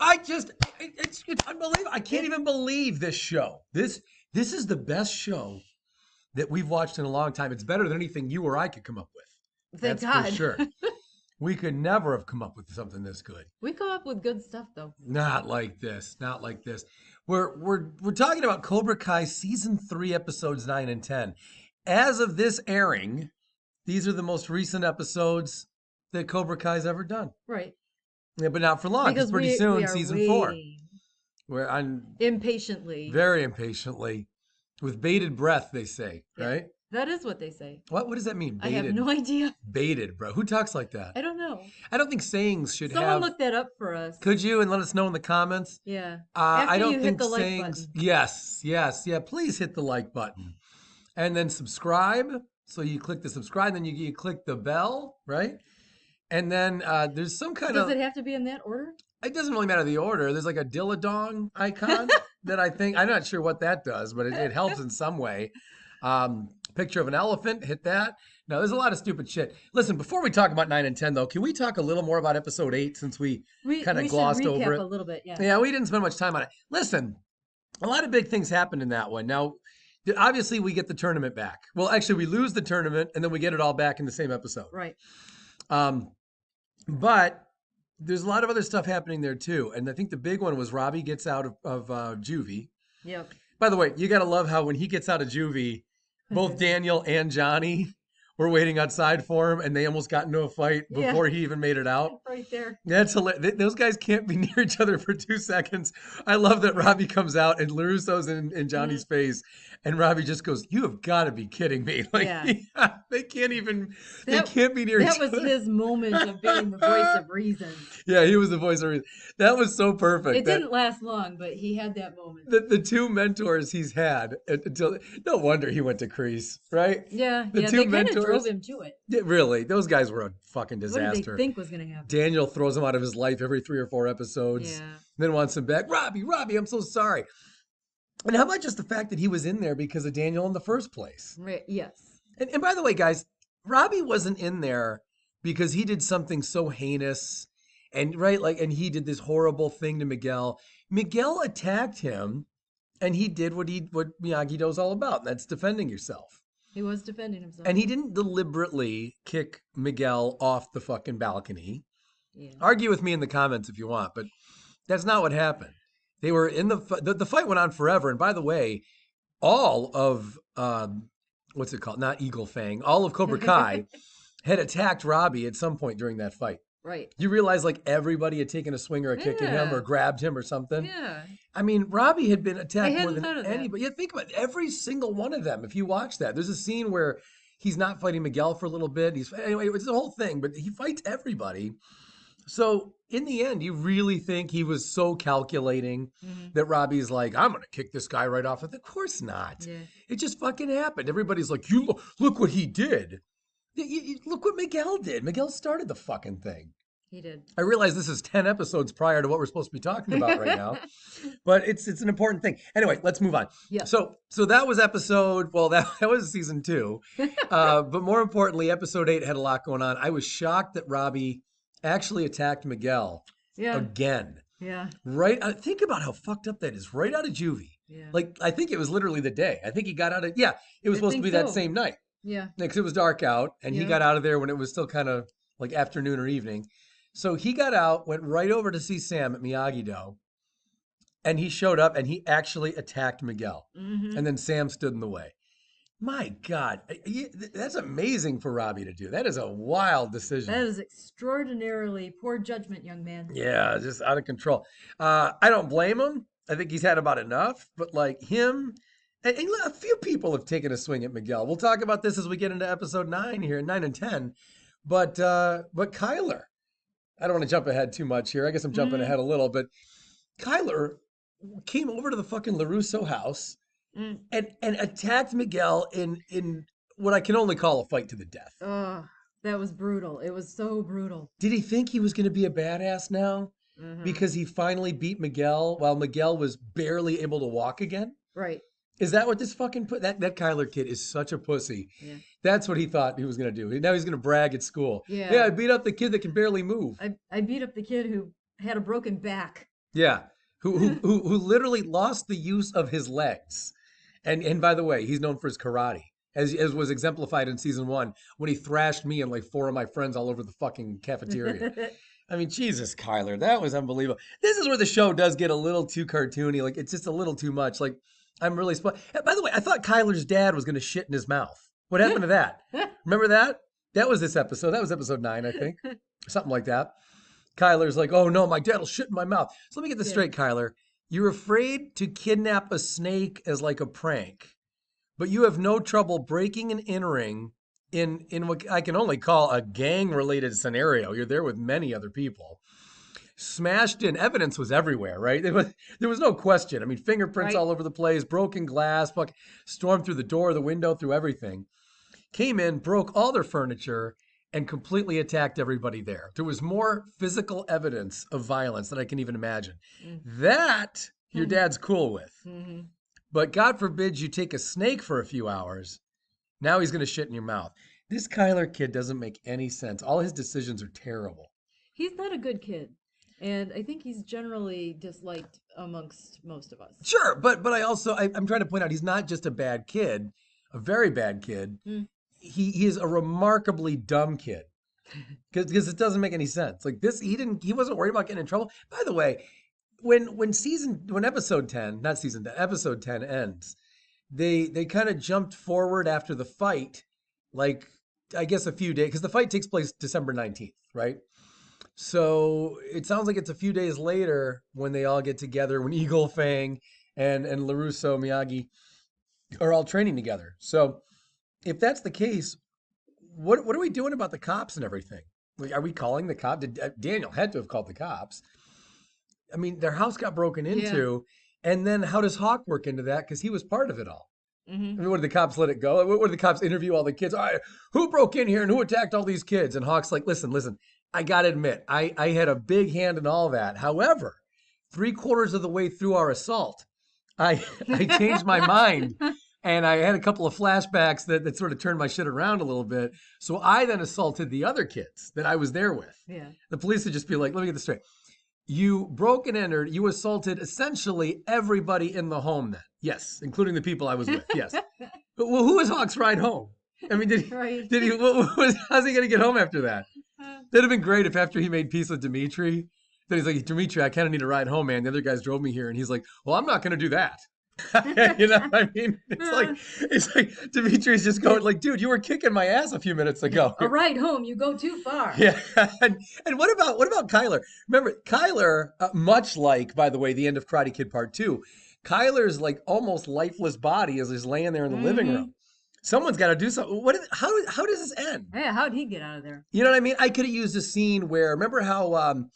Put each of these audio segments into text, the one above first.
It's unbelievable. I can't even believe this show. This is the best show that we've watched in a long time. It's better than anything you or I could come up with. Thank That's for God. sure. We could never have come up with something this good. We come up with good stuff though. Not like this. Not like this. We're talking about Cobra Kai season 3 episodes 9 and 10. As of this airing, these are the most recent episodes that Cobra Kai's ever done. Right. Yeah, but not for long. Because Pretty we soon, are season waiting 4. Where I'm impatiently. very impatiently, with bated breath, they say, Yeah, right? that is what they say. What does that mean? I have no idea. Bated, bro. Who talks like that? I don't know. I don't think sayings should Someone have. look that up for us. Could you and let us know in the comments? Yeah. I After don't you think hit the like sayings. button. Yes, yeah. Please hit the like button, and then subscribe. So you click the subscribe, then you click the bell, right? And then there's some kind Does of. it have to be in that order? It doesn't really matter the order. There's like a dilladong icon that I think, I'm not sure what that does, but it helps in some way. Picture of an elephant, hit that. No, there's a lot of stupid shit. Listen, before we talk about 9 and 10, though, can we talk a little more about episode 8 since we kind of glossed should over recap it? a little bit, yeah. Yeah, we didn't spend much time on it. Listen, a lot of big things happened in that one. Now, obviously, we get the tournament back. Well, actually, we lose the tournament, and then we get it all back in the same episode. Right. But there's a lot of other stuff happening there too. And I think the big one was Robby gets out of juvie. Yep. By the way, you got to love how when he gets out of juvie, both Daniel and Johnny were waiting outside for him and they almost got into a fight before he even made it out. Right there. That's hilarious. Those guys can't be near each other for 2 seconds. I love that Robby comes out and LaRusso's in Johnny's face and Robby just goes, "You have got to be kidding me." Like, they can't even, they can't be near each other. That was his moment of being the voice of reason. Yeah, he was the voice of reason. That was so perfect. It didn't last long, but he had that moment. The 2 mentors he's had until, no wonder he went to Kreese, right? Yeah, the 2 they mentors kind of drove him to it. Yeah, really, those guys were a fucking disaster. What did they think was going to happen? Daniel throws him out of his life every 3 or 4 episodes. Yeah. Then wants him back. Robby, I'm so sorry. And how about just the fact that he was in there because of Daniel in the first place? Right. Yes. And by the way, guys, Robby wasn't in there because he did something so heinous and and he did this horrible thing to Miguel. Miguel attacked him and he did what Miyagi-Do's all about. And that's defending yourself. He was defending himself. And he didn't deliberately kick Miguel off the fucking balcony. Yeah. Argue with me in the comments if you want, but that's not what happened. They were in the fight went on forever. And by the way, all of what's it called? Not Eagle Fang. All of Cobra Kai had attacked Robby at some point during that fight. Right. You realize like everybody had taken a swing or a kick at him or grabbed him or something. Yeah. I mean, Robby had been attacked more than anybody. anybody. Yeah, think about it. Every single one of them. If you watch that, there's a scene where he's not fighting Miguel for a little bit. Anyway, it's the whole thing, but he fights everybody. So in the end, you really think he was so calculating that Robby's like, "I'm going to kick this guy right off." Of course not. Yeah. It just fucking happened. Everybody's like, "You look what he did. Look what Miguel did. Miguel started the fucking thing." He did. I realize this is 10 episodes prior to what we're supposed to be talking about right now, but it's an important thing. Anyway, let's move on. Yeah. So that was episode, well, that was season 2. But more importantly, episode 8 had a lot going on. I was shocked that Robby actually attacked Miguel again. Yeah. Right. Think about how fucked up that is. Right out of juvie. Yeah. Like, I think it was literally the day. I think he got out of, it was supposed to be that same night. Yeah. Because it was dark out and he got out of there when it was still kind of like afternoon or evening. So he got out, went right over to see Sam at Miyagi-Do, and he showed up and he actually attacked Miguel. Mm-hmm. And then Sam stood in the way. My God, that's amazing for Robby to do. That is a wild decision. That is extraordinarily poor judgment, young man. Yeah, just out of control. I don't blame him. I think he's had about enough, but like him, and a few people have taken a swing at Miguel. We'll talk about this as we get into episode 9 here, 9 and 10. But Kyler, I don't want to jump ahead too much here. I guess I'm jumping ahead a little, but Kyler came over to the fucking LaRusso house and attacked Miguel in what I can only call a fight to the death. Oh, that was brutal. It was so brutal. Did he think he was going to be a badass now? Because he finally beat Miguel while Miguel was barely able to walk again? Right. Is that what this fucking that Kyler kid is such a pussy? Yeah. That's what he thought he was going to do. Now he's going to brag at school. Yeah, I beat up the kid that can barely move. I beat up the kid who had a broken back. Yeah. Who literally lost the use of his legs. And by the way, he's known for his karate. As was exemplified in season 1 when he thrashed me and like 4 of my friends all over the fucking cafeteria. I mean, Jesus, Kyler, that was unbelievable. This is where the show does get a little too cartoony. Like, it's just a little too much. Like, I'm really. By the way, I thought Kyler's dad was going to shit in his mouth. What happened to that? Remember that? That was this episode. That was episode 9, I think. Something like that. Kyler's like, oh no, my dad will shit in my mouth. So let me get this straight, Kyler. You're afraid to kidnap a snake as like a prank, but you have no trouble breaking and entering in what I can only call a gang-related scenario. You're there with many other people. Smashed in. Evidence was everywhere, right? There was no question. I mean, fingerprints all over the place, broken glass, stormed through the door, the window, through everything. Came in, broke all their furniture, and completely attacked everybody there. There was more physical evidence of violence than I can even imagine. That your dad's cool with. But God forbid you take a snake for a few hours. Now he's going to shit in your mouth. This Kyler kid doesn't make any sense. All his decisions are terrible. He's not a good kid. And I think he's generally disliked amongst most of us. Sure, but I'm trying to point out he's not just a bad kid, a very bad kid. He is a remarkably dumb kid. Because it doesn't make any sense. Like this, he wasn't worried about getting in trouble. By the way, when episode 10, not season 10, episode 10 ends, they kind of jumped forward after the fight, like I guess a few days, because the fight takes place December 19th, right? So it sounds like it's a few days later when they all get together, when Eagle, Fang, and LaRusso, Miyagi are all training together. So if that's the case, what are we doing about the cops and everything? Like, are we calling the cop? Daniel had to have called the cops. I mean, their house got broken into, and then how does Hawk work into that? Because he was part of it all. I mean, what did the cops let it go? What did the cops interview all the kids? All right, who broke in here and who attacked all these kids? And Hawk's like, listen, I got to admit, I had a big hand in all that. However, 3/4 of the way through our assault, I changed my mind. And I had a couple of flashbacks that sort of turned my shit around a little bit. So I then assaulted the other kids that I was there with. Yeah. The police would just be like, let me get this straight. You broke and entered, you assaulted essentially everybody in the home then. Yes, including the people I was with. Yes. But well, who was Hawk's ride home? I mean, how's he going to get home after that? That'd have been great if after he made peace with Dimitri, then he's like, Dimitri, I kind of need a ride home, man. The other guys drove me here. And he's like, well, I'm not going to do that. You know what I mean? It's like Dimitri's just going like, dude, you were kicking my ass a few minutes ago. A ride home, you go too far. Yeah. And what about Kyler? Remember, Kyler, much like, by the way, the end of Karate Kid Part 2, Kyler's like almost lifeless body is just laying there in the living room. Someone's got to do something. How does this end? Yeah, how'd he get out of there? You know what I mean? I could have used a scene where, remember how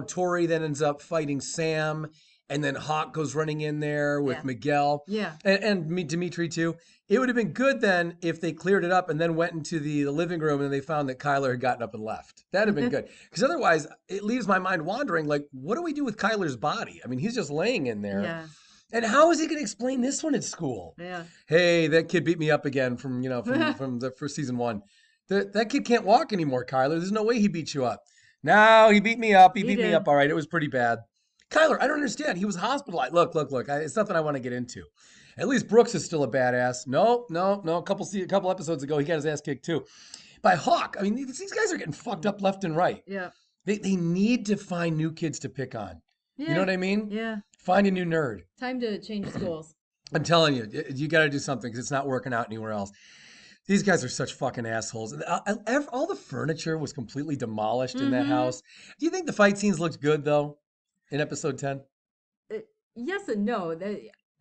Tori then ends up fighting Sam, and then Hawk goes running in there with Miguel. Yeah. And Dimitri too. It would have been good then if they cleared it up and then went into the living room and they found that Kyler had gotten up and left. That'd have been good. Because otherwise, it leaves my mind wandering, like, what do we do with Kyler's body? I mean, he's just laying in there. Yeah. And how is he going to explain this one at school? Yeah. Hey, that kid beat me up again from the first season 1. That kid can't walk anymore, Kyler. There's no way he beat you up. No, he beat me up. He beat me up. All right. It was pretty bad. Kyler, I don't understand. He was hospitalized. Look. It's nothing I want to get into. At least Brooks is still a badass. No. A couple episodes ago, he got his ass kicked too. By Hawk. I mean, these guys are getting fucked up left and right. Yeah. They need to find new kids to pick on. Yeah. You know what I mean? Yeah. Find a new nerd. Time to change schools. I'm telling you, you got to do something because it's not working out anywhere else. These guys are such fucking assholes. All the furniture was completely demolished in that house. Do you think the fight scenes looked good, though? In episode 10? Yes and no.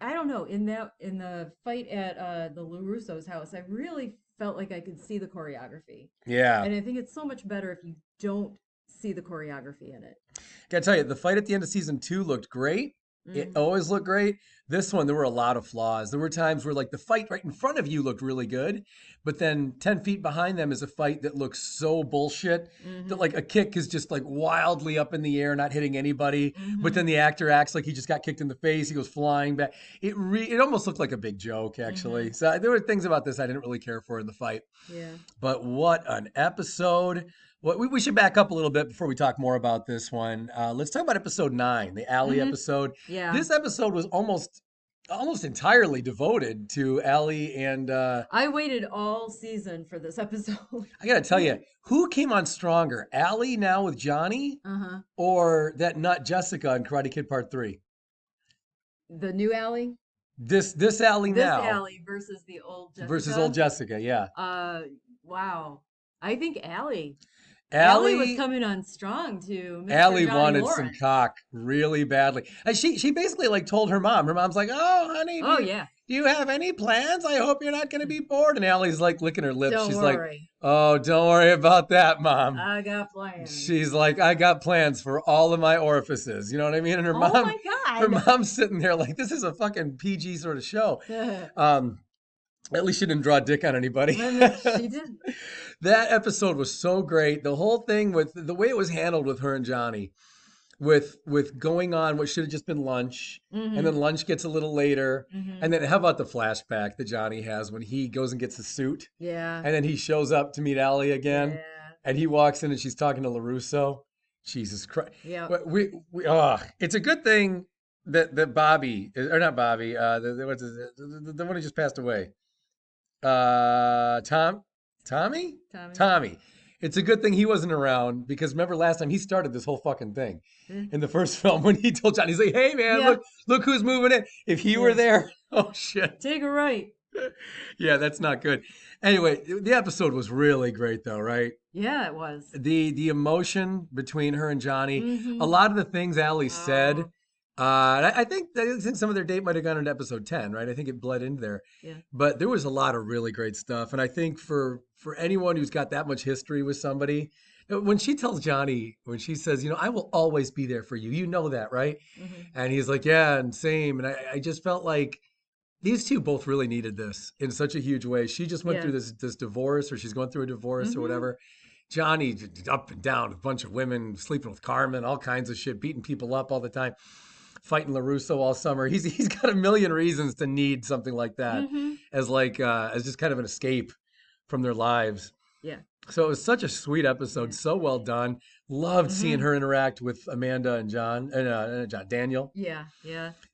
I don't know. In the fight at the LaRusso's house, I really felt like I could see the choreography. Yeah. And I think it's so much better if you don't see the choreography in it. Gotta tell you, the fight at the end of season 2 looked great. It always looked great. This one, there were a lot of flaws. There were times where like the fight right in front of you looked really good, but then 10 feet behind them is a fight that looks so bullshit that like a kick is just like wildly up in the air, not hitting anybody. But then the actor acts like he just got kicked in the face. He goes flying back. It almost looked like a big joke, actually. So there were things about this I didn't really care for in the fight. Yeah. But what an episode. Well, we should back up a little bit before we talk more about this one. Let's talk about episode 9, the Allie episode. Yeah. This episode was almost entirely devoted to Allie and I waited all season for this episode. I gotta tell you, who came on stronger, Allie now with Johnny, or that nut Jessica in Karate Kid Part 3? The new Allie? This Allie now. This Allie versus the old Jessica. Versus old Jessica, yeah. Wow. I think Allie. Allie was coming on strong too. Allie wanted some cock really badly. And she basically like told her mom. Her mom's like, "Oh, honey, do you have any plans? I hope you're not going to be bored." And Allie's like licking her lips. She's like, "Oh, don't worry about that, Mom. I got plans." She's like, "I got plans for all of my orifices." You know what I mean? And her her mom's sitting there like, "This is a fucking PG sort of show." At least she didn't draw a dick on anybody. She didn't. That episode was so great. The whole thing with the way it was handled with her and Johnny, with going on what should have just been lunch, and then lunch gets a little later, and then how about the flashback that Johnny has when he goes and gets the suit, and then he shows up to meet Allie again, and he walks in and she's talking to LaRusso. Jesus Christ! Yeah, it's a good thing that Bobby, or not Bobby, the one who just passed away. Tommy. It's a good thing he wasn't around, because remember last time he started this whole fucking thing in the first film when he told Johnny, he's like, "Hey man, look who's moving in." If he were there, oh shit. Take a right. Yeah, that's not good. Anyway, the episode was really great though, right? Yeah, it was. The emotion between her and Johnny, a lot of the things Allie said. I think some of their date might have gone into episode 10, right? I think it bled into there. Yeah. But there was a lot of really great stuff. And I think for anyone who's got that much history with somebody, when she tells Johnny, when she says, "I will always be there for you," you know that, right? And he's like, "Yeah, and same." And I just felt like these two both really needed this in such a huge way. She just went through this divorce, or she's going through a divorce or whatever. Johnny up and down, a bunch of women, sleeping with Carmen, all kinds of shit, beating people up all the time. Fighting LaRusso all summer. He's got a million reasons to need something like that as just kind of an escape from their lives. Yeah. So it was such a sweet episode. So well done. Loved seeing her interact with Amanda and John and Daniel. Yeah.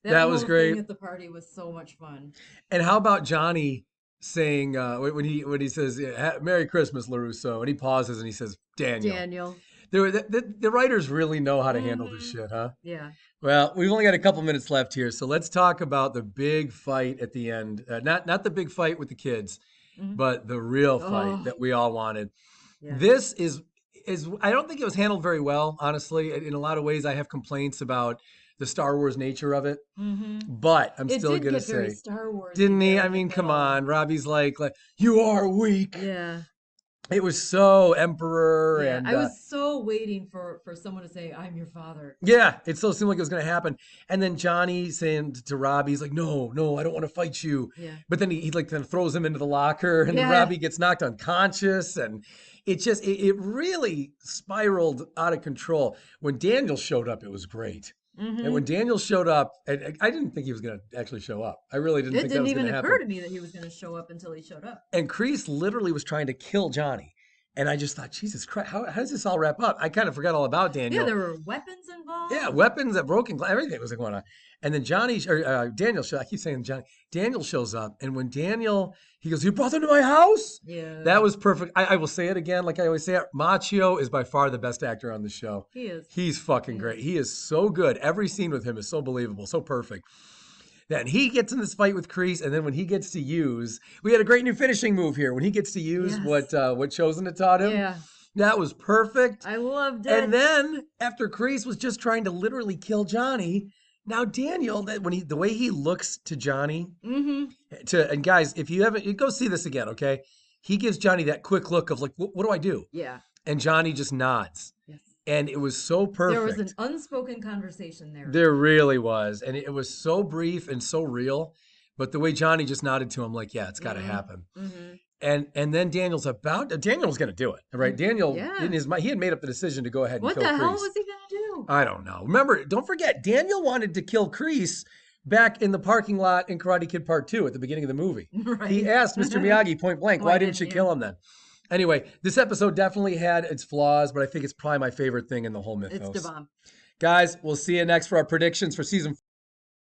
That was great. Thing at the party was so much fun. And how about Johnny saying when he says "Merry Christmas, LaRusso," and he pauses and he says Daniel. The writers really know how to handle this shit, huh? Yeah. Well, we've only got a couple minutes left here, so let's talk about the big fight at the end. Not the big fight with the kids, but the real fight that we all wanted. Yeah. This is I don't think it was handled very well, honestly. In a lot of ways, I have complaints about the Star Wars nature of it, but I'm still gonna say, Star Wars, didn't he? I mean, come on, Robbie's like "You are weak." Yeah. It was so Emperor, and I was so waiting for someone to say, "I'm your father." Yeah, it still seemed like it was going to happen. And then Johnny saying to Robbie, he's like, "No, I don't want to fight you." Yeah. But then he like then throws him into the locker, and then Robbie gets knocked unconscious, and it really spiraled out of control. When Daniel showed up, it was great. And when Daniel showed up, I didn't think he was going to actually show up. I really didn't think that was going to happen. It didn't even occur to me that he was going to show up until he showed up. And Kreese literally was trying to kill Johnny. And I just thought, Jesus Christ, how does this all wrap up? I kind of forgot all about Daniel. Yeah, there were weapons involved. Yeah, weapons, broken glass, everything was going on. And then Daniel I keep saying Johnny. Daniel shows up, and when Daniel, he goes, "You brought them to my house?" Yeah. That was perfect. I will say it again, like I always say it. Macchio is by far the best actor on the show. He is. He's fucking great. He is so good. Every scene with him is so believable, so perfect. Then he gets in this fight with Kreese, and then when he gets to use, we had a great new finishing move here. When he gets to use what Chosen had taught him, that was perfect. I loved it. And then after Kreese was just trying to literally kill Johnny, now Daniel, the way he looks to Johnny, and guys, if you haven't, go see this again, okay? He gives Johnny that quick look of like, what do I do? Yeah. And Johnny just nods. Yes. And it was so perfect. There was an unspoken conversation there. There really was. And it was so brief and so real. But the way Johnny just nodded to him, like, yeah, it's got to happen. And then Daniel's going to do it, right? Daniel, in his mind, he had made up the decision to go ahead and kill Kreese. What the hell was he going to do? I don't know. Remember, don't forget, Daniel wanted to kill Kreese back in the parking lot in Karate Kid Part 2 at the beginning of the movie. Right. He asked Mr. Miyagi point blank, why didn't you kill him then? Anyway, this episode definitely had its flaws, but I think it's probably my favorite thing in the whole mythos. It's the bomb. Guys, we'll see you next for our predictions for season